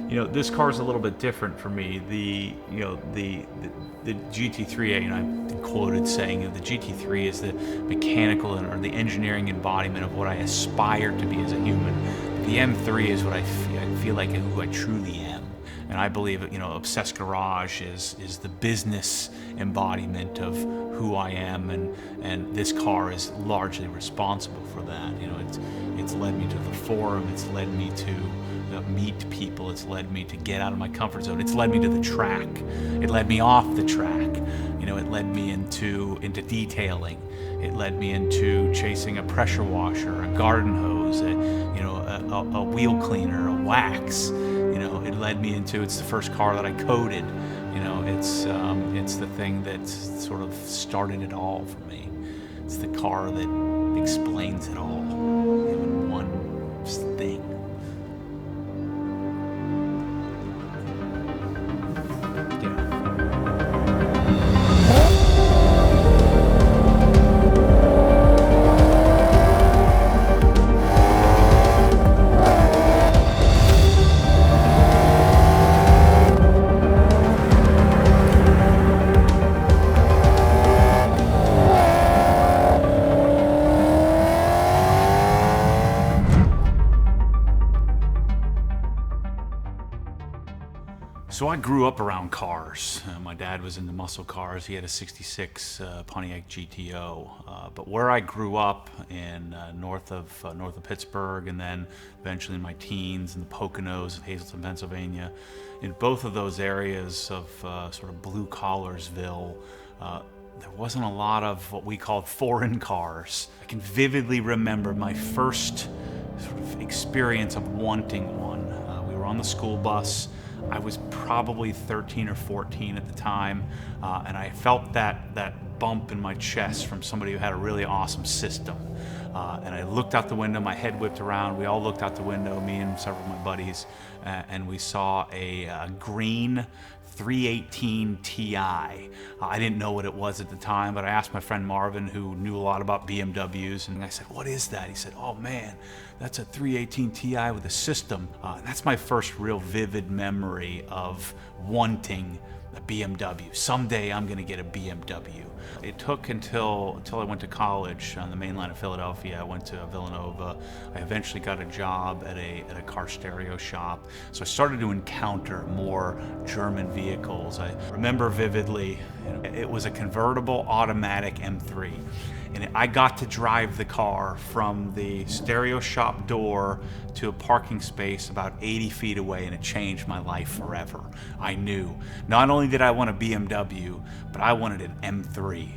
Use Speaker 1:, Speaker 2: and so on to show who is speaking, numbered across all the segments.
Speaker 1: This car is a little bit different for me. The GT3, I've been quoted saying the GT3 is the mechanical or the engineering embodiment of what I aspire to be as a human. The M3 is what I feel like who I truly am. And I believe Obsessed Garage is the business embodiment of who I am, and this car is largely responsible for that. It's led me to the forum, it's led me to meet people, it's led me to get out of my comfort zone, it's led me to the track, it led me off the track, it led me into detailing, it led me into chasing a pressure washer, a garden hose, a wheel cleaner, a wax. It led me into, it's the first car that I coded. It's the thing that sort of started it all for me. It's the car that explains it all in one thing. So I grew up around cars. My dad was into muscle cars. He had a '66 Pontiac GTO. But where I grew up in north of Pittsburgh, and then eventually in my teens in the Poconos of Hazleton, Pennsylvania, in both of those areas of sort of blue collarsville, there wasn't a lot of what we called foreign cars. I can vividly remember my first sort of experience of wanting one. We were on the school bus. I was probably 13 or 14 at the time, and I felt that bump in my chest from somebody who had a really awesome system. And I looked out the window, my head whipped around, we all looked out the window, me and several of my buddies, and we saw a green 318 Ti. I didn't know what it was at the time, but I asked my friend Marvin, who knew a lot about BMWs, and I said, "What is that?" He said, "Oh man, that's a 318 Ti with a system." And that's my first real vivid memory of wanting a BMW. Someday I'm gonna get a BMW. It took until I went to college on the main line of Philadelphia. I went to Villanova. I eventually got a job at a car stereo shop. So I started to encounter more German vehicles. I remember vividly, it was a convertible automatic M3. And I got to drive the car from the stereo shop door to a parking space about 80 feet away, and it changed my life forever. I knew not only did I want a BMW, but I wanted an M3.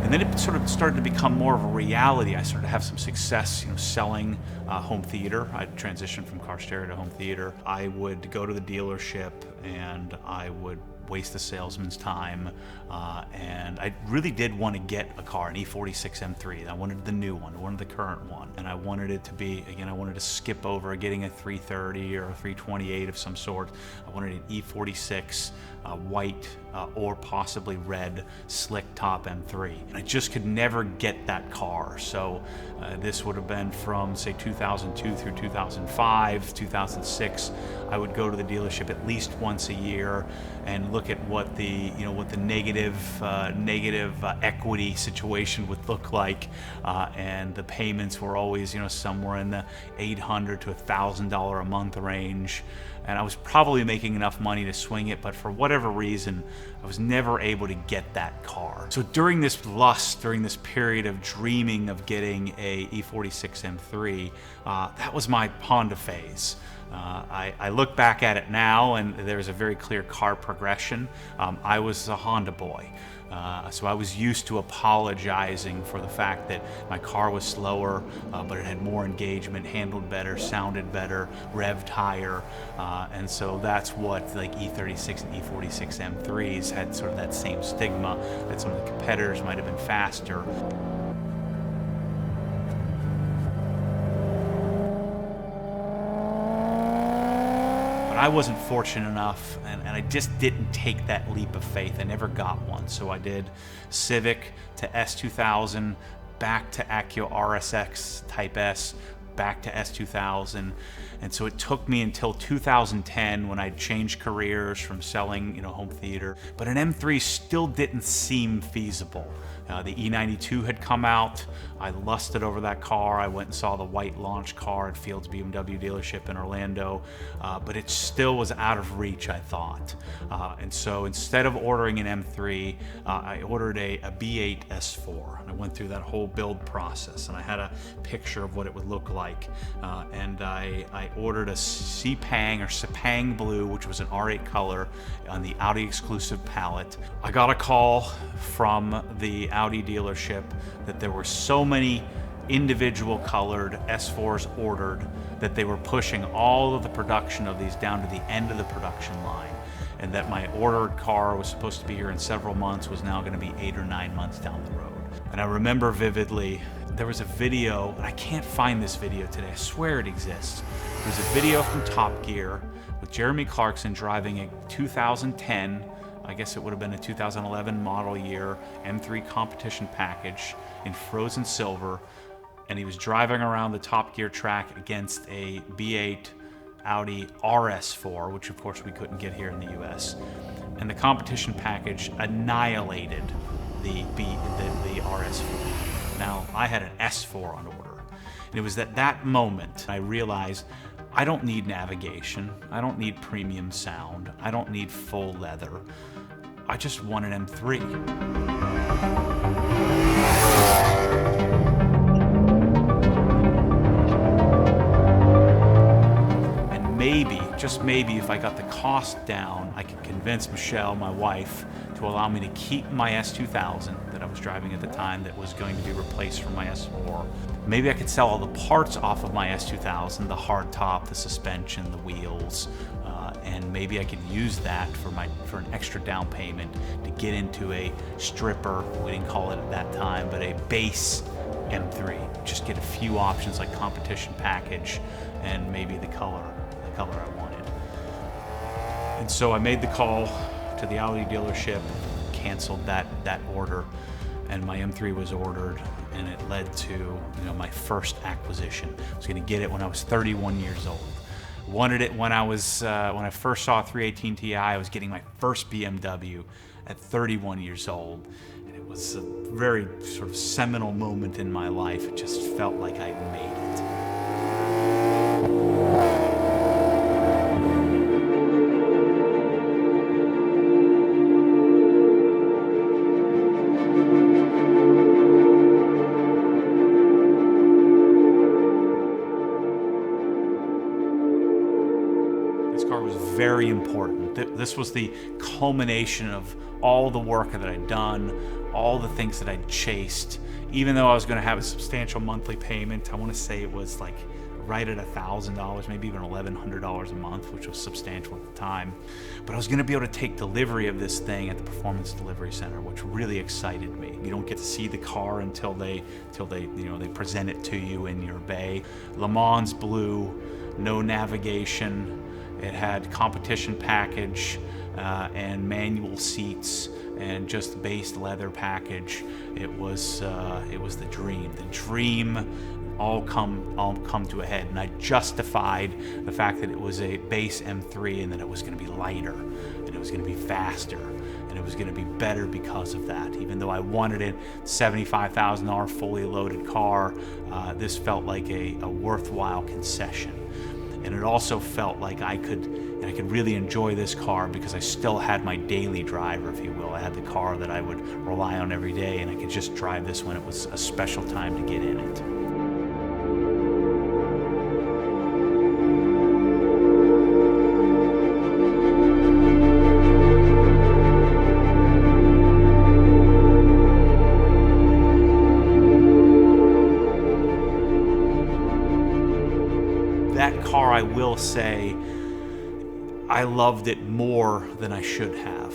Speaker 1: And then it sort of started to become more of a reality. I started to have some success, selling home theater. I transitioned from car stereo to home theater. I would go to the dealership and I would waste the salesman's time, and I really did want to get a car, an E46 M3. I wanted the new one, I wanted the current one, and I wanted it to be, again, I wanted to skip over getting a 330 or a 328 of some sort. I wanted an E46 white or possibly red slick top M3, and I just could never get that car. So this would have been from, say, 2002 through 2005, 2006. I would go to the dealership at least once a year and look at what the negative equity situation would look like, and the payments were always somewhere in the $800 to $1,000 a month range. And I was probably making enough money to swing it, but for whatever reason, I was never able to get that car. So during this lust, during this period of dreaming of getting a E46 M3, that was my Honda phase. I look back at it now, and there's a very clear car progression. I was a Honda boy. So I was used to apologizing for the fact that my car was slower, but it had more engagement, handled better, sounded better, revved higher, and so that's what like E36 and E46 M3s had sort of that same stigma, that some of the competitors might have been faster. I wasn't fortunate enough, and I just didn't take that leap of faith. I never got one. So I did Civic to S2000, back to Acura RSX Type S, back to S2000. And so it took me until 2010 when I changed careers from selling, home theater. But an M3 still didn't seem feasible. The E92 had come out. I lusted over that car. I went and saw the white launch car at Fields BMW dealership in Orlando, but it still was out of reach, I thought. And so instead of ordering an M3, I ordered a B8 S4. And I went through that whole build process, and I had a picture of what it would look like. And I ordered a Sepang blue, which was an R8 color on the Audi exclusive palette. I got a call from the Audi dealership that there were so many individual colored S4s ordered that they were pushing all of the production of these down to the end of the production line, and that my ordered car was supposed to be here in several months was now going to be 8 or 9 months down the road. And I remember vividly, there was a video, and I can't find this video today, I swear it exists. There's a video from Top Gear with Jeremy Clarkson driving a 2010, I guess it would have been a 2011 model year M3 competition package in frozen silver, and he was driving around the Top Gear track against a B8 Audi RS4, which of course we couldn't get here in the US. And the competition package annihilated the RS4. Now, I had an S4 on order, and it was at that moment I realized I don't need navigation, I don't need premium sound, I don't need full leather. I just want an M3. And maybe, just maybe, if I got the cost down, I could convince Michelle, my wife, to allow me to keep my S2000 that I was driving at the time that was going to be replaced for my S4. Maybe I could sell all the parts off of my S2000, the hard top, the suspension, the wheels, and maybe I could use that for an extra down payment to get into a stripper, we didn't call it at that time, but a base M3. Just get a few options like competition package and maybe the color I wanted. And so I made the call to the Audi dealership, canceled that order, and my M3 was ordered, and it led to my first acquisition. I was going to get it when I was 31 years old. Wanted it when I first saw 318 Ti. I was getting my first BMW at 31 years old, and it was a very sort of seminal moment in my life. It just felt like I'd made it. Very important. This was the culmination of all the work that I'd done, all the things that I'd chased. Even though I was going to have a substantial monthly payment, I want to say it was like right at $1,000, maybe even $1,100 a month, which was substantial at the time. But I was going to be able to take delivery of this thing at the Performance Delivery Center, which really excited me. You don't get to see the car until they present it to you in your bay. Le Mans blue, no navigation. It had competition package and manual seats and just base leather package. It was the dream. The dream all come to a head, and I justified the fact that it was a base M3 and that it was going to be lighter and it was going to be faster and it was going to be better because of that. Even though I wanted it $75,000 fully loaded car, this felt like a worthwhile concession. And it also felt like I could really enjoy this car because I still had my daily driver, if you will. I had the car that I would rely on every day, and I could just drive this when it was a special time to get in it. That car, I will say, I loved it more than I should have.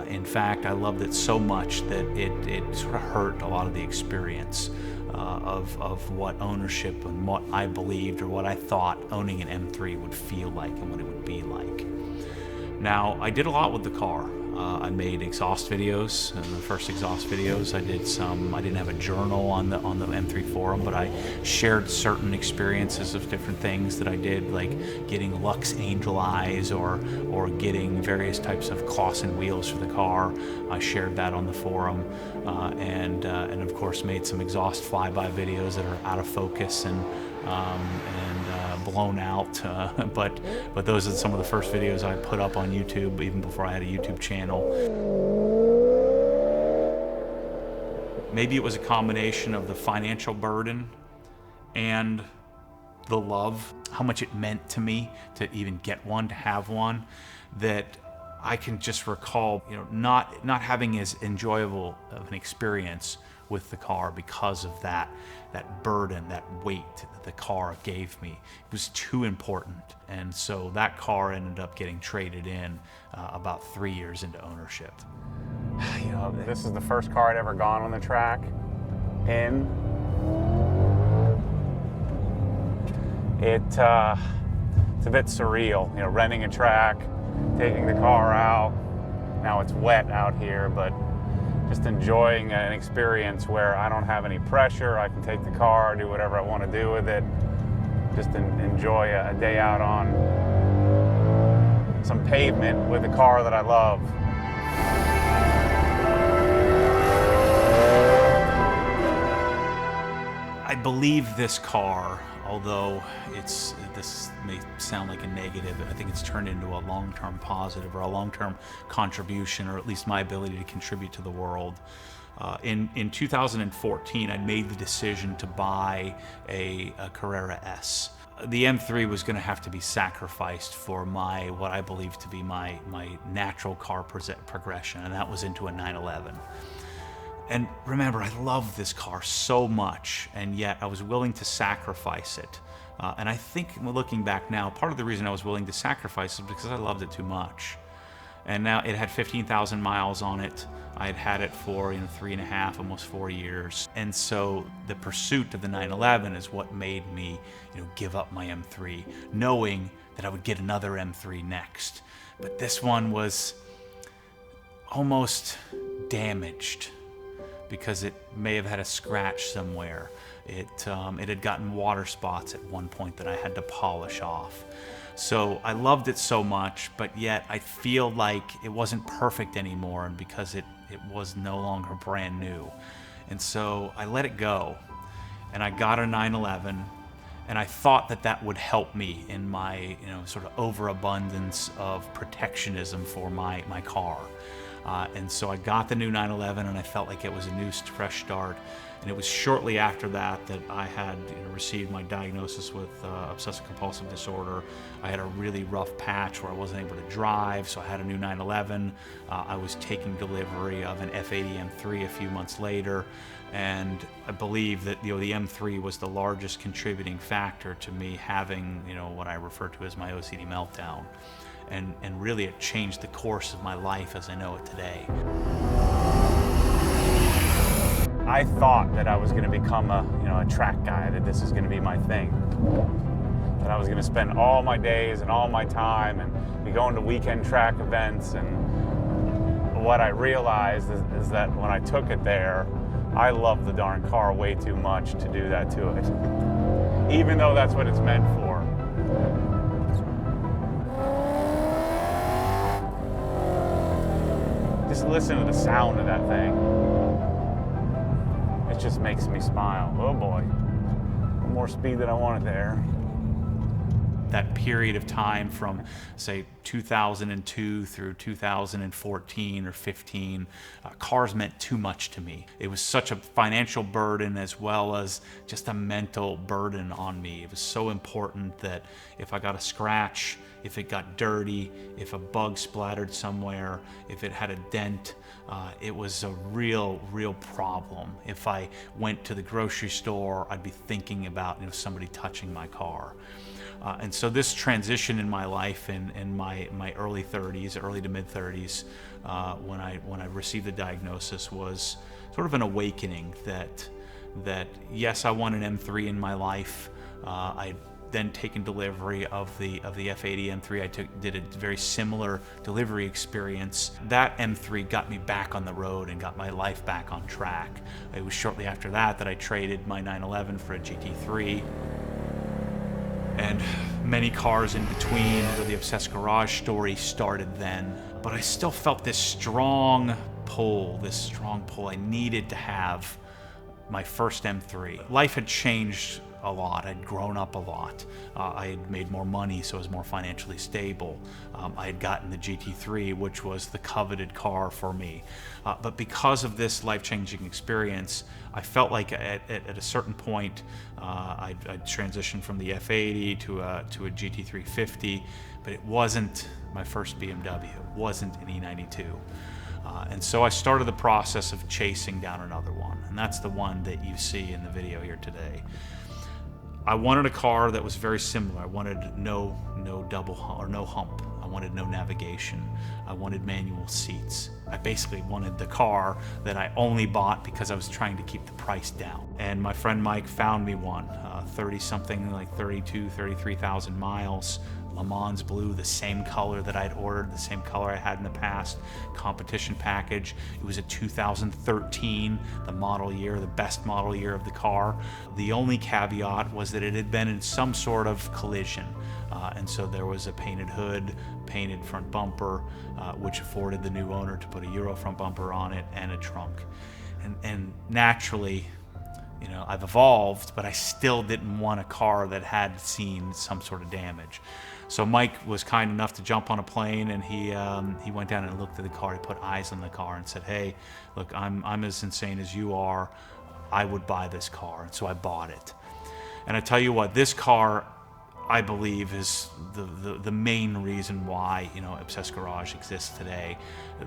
Speaker 1: In fact, I loved it so much that it sort of hurt a lot of the experience of what ownership and what I believed or what I thought owning an M3 would feel like and what it would be like. Now, I did a lot with the car. I made exhaust videos, and the first exhaust videos I did some. I didn't have a journal on the M3 forum, but I shared certain experiences of different things that I did, like getting Lux Angel Eyes or getting various types of Clausen wheels for the car. I shared that on the forum, and of course made some exhaust flyby videos that are out of focus and blown out, but those are some of the first videos I put up on YouTube, even before I had a YouTube channel. Maybe it was a combination of the financial burden and the love, how much it meant to me to even get one, to have one, that I can just recall, not having as enjoyable of an experience with the car because of that burden, that weight that the car gave me. It was too important. And so that car ended up getting traded in about 3 years into ownership.
Speaker 2: This is the first car I'd ever gone on the track in. It's a bit surreal, renting a track, taking the car out. Now it's wet out here, but just enjoying an experience where I don't have any pressure. I can take the car, do whatever I want to do with it. Just enjoy a day out on some pavement with a car that I love.
Speaker 1: I believe this car, although this may sound like a negative, I think it's turned into a long-term positive, or a long-term contribution, or at least my ability to contribute to the world. In 2014, I made the decision to buy a Carrera S. The M3 was going to have to be sacrificed for what I believe to be my natural car progression, and that was into a 911. And remember, I love this car so much, and yet I was willing to sacrifice it. And I think, looking back now, part of the reason I was willing to sacrifice it is because I loved it too much. And now it had 15,000 miles on it. I had had it for 3.5, almost 4 years. And so the pursuit of the 911 is what made me give up my M3, knowing that I would get another M3 next. But this one was almost damaged, because it may have had a scratch somewhere. It had gotten water spots at one point that I had to polish off. So I loved it so much, but yet I feel like it wasn't perfect anymore, and because it was no longer brand new. And so I let it go, and I got a 911, and I thought that would help me in my sort of overabundance of protectionism for my car. And so I got the new 911, and I felt like it was a new fresh start. And it was shortly after that I had received my diagnosis with obsessive compulsive disorder. I had a really rough patch where I wasn't able to drive, so I had a new 911. I was taking delivery of an F80 M3 a few months later, and I believe that the M3 was the largest contributing factor to me having what I refer to as my OCD meltdown. And really it changed the course of my life as I know it today.
Speaker 2: I thought that I was going to become a track guy, that this is going to be my thing. That I was going to spend all my days and all my time and be going to weekend track events. And what I realized is that when I took it there, I loved the darn car way too much to do that to it, even though that's what it's meant for. Just listen to the sound of that thing. It just makes me smile. Oh boy, more speed than I wanted there.
Speaker 1: That period of time from, say, 2002 through 2014 or 15, cars meant too much to me. It was such a financial burden as well as just a mental burden on me. It was so important that if I got a scratch, if it got dirty, if a bug splattered somewhere, if it had a dent, it was a real problem. If I went to the grocery store, I'd be thinking about somebody touching my car. And so this transition in my life in my early 30s, early to mid 30s, when I received the diagnosis, was sort of an awakening that yes, I want an M3 in my life. I then taken delivery of the F80 M3. I did a very similar delivery experience. That M3 got me back on the road and got my life back on track. It was shortly after that I traded my 911 for a GT3. And many cars in between. The Obsessed Garage story started then. But I still felt this strong pull. I needed to have my first M3. Life had changed a lot. I'd grown up a lot. I had made more money, so I was more financially stable. I had gotten the GT3, which was the coveted car for me. But because of this life-changing experience, I felt like at a certain point, I'd transitioned from the F80 to a GT350, but it wasn't my first BMW. It wasn't an E92. And so I started the process of chasing down another one, and that's the one that you see in the video here today. I wanted a car that was very similar. I wanted no double hump, or no hump. I wanted no navigation. I wanted manual seats. I basically wanted the car that I only bought because I was trying to keep the price down. And my friend Mike found me one, 30-something, like 33,000 miles. Le Mans blue, the same color that I'd ordered, the same color I had in the past, competition package. It was a 2013, the model year, the best model year of the car. The only caveat was that it had been in some sort of collision. And so there was a painted hood, painted front bumper, which afforded the new owner to put a Euro front bumper on it, and a trunk. And naturally, you know, I've evolved, but I still didn't want a car that had seen some sort of damage. So Mike was kind enough to jump on a plane, and he went down and looked at the car. He put eyes on the car and said, "Hey, look, I'm as insane as you are. I would buy this car." And so I bought it. And I tell you what, this car, I believe, is the main reason why, you know, Obsessed Garage exists today.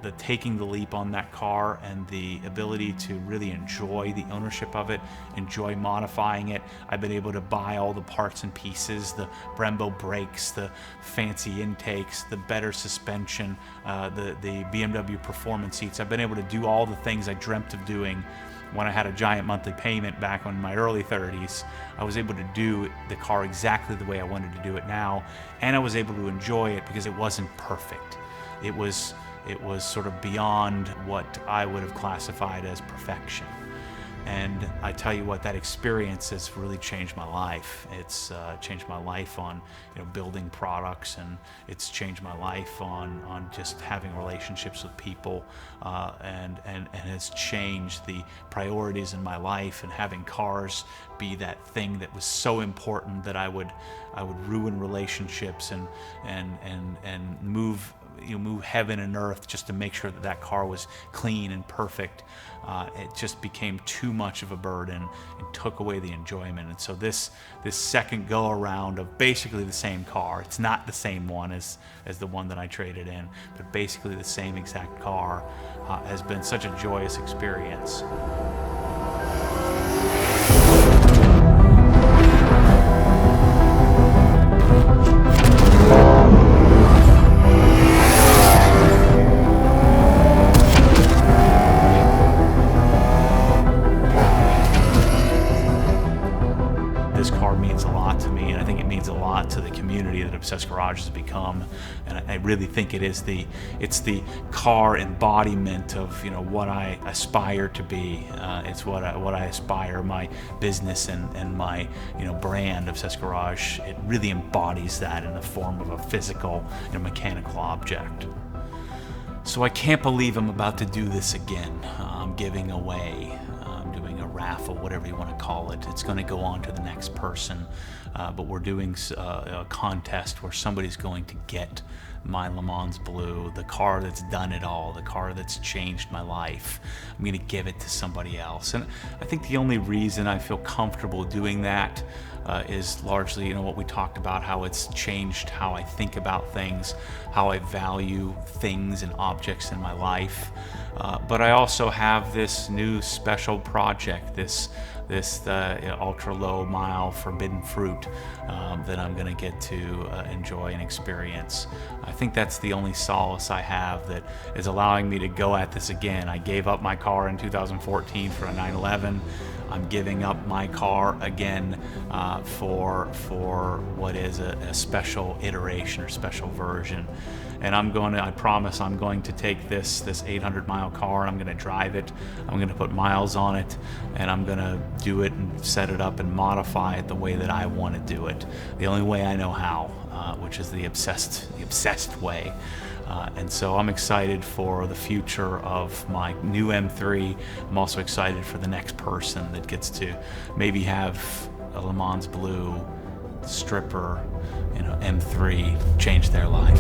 Speaker 1: The taking the leap on that car and the ability to really enjoy the ownership of it, enjoy modifying it. I've been able to buy all the parts and pieces, the Brembo brakes, the fancy intakes, the better suspension, the BMW performance seats. I've been able to do all the things I dreamt of doing when I had a giant monthly payment back in my early 30s. I was able to do the car exactly the way I wanted to do it now, and I was able to enjoy it because it wasn't perfect. It was sort of beyond what I would have classified as perfection. And I tell you what, that experience has really changed my life. It's changed my life on, you know, building products, and it's changed my life on just having relationships with people, and it's changed the priorities in my life, and having cars be that thing that was so important that I would ruin relationships and move heaven and earth just to make sure that that car was clean and perfect. It just became too much of a burden and took away the enjoyment. And so this second go around of basically the same car, it's not the same one as the one that I traded in, but basically the same exact car, has been such a joyous experience. This car means a lot to me, and I think it means a lot to the community that Obsessed Garage has become. And I really think it's the car embodiment of, you know, what I aspire to be. It's what I aspire, my business and my, you know, brand, Obsessed Garage. It really embodies that in the form of a physical and mechanical object. So I can't believe I'm about to do this again. I'm giving away. Doing a raffle, whatever you want to call it. It's going to go on to the next person, but we're doing a contest where somebody's going to get my Le Mans Blue, the car that's done it all, the car that's changed my life. I'm going to give it to somebody else. And I think the only reason I feel comfortable doing that is largely, you know, what we talked about, how it's changed how I think about things, how I value things and objects in my life. But I also have this new special project, this this ultra low mile forbidden fruit that I'm going to get to enjoy and experience. I think that's the only solace I have that is allowing me to go at this again. I gave up my car in 2014 for a 911. I'm giving up my car again for what is a special iteration or special version. And I promise I'm going to take this 800-mile car, I'm going to drive it, I'm going to put miles on it, and I'm going to do it and set it up and modify it the way that I want to do it. The only way I know how, which is the obsessed way. And so I'm excited for the future of my new M3. I'm also excited for the next person that gets to maybe have a Le Mans Blue stripper, M3 change their life.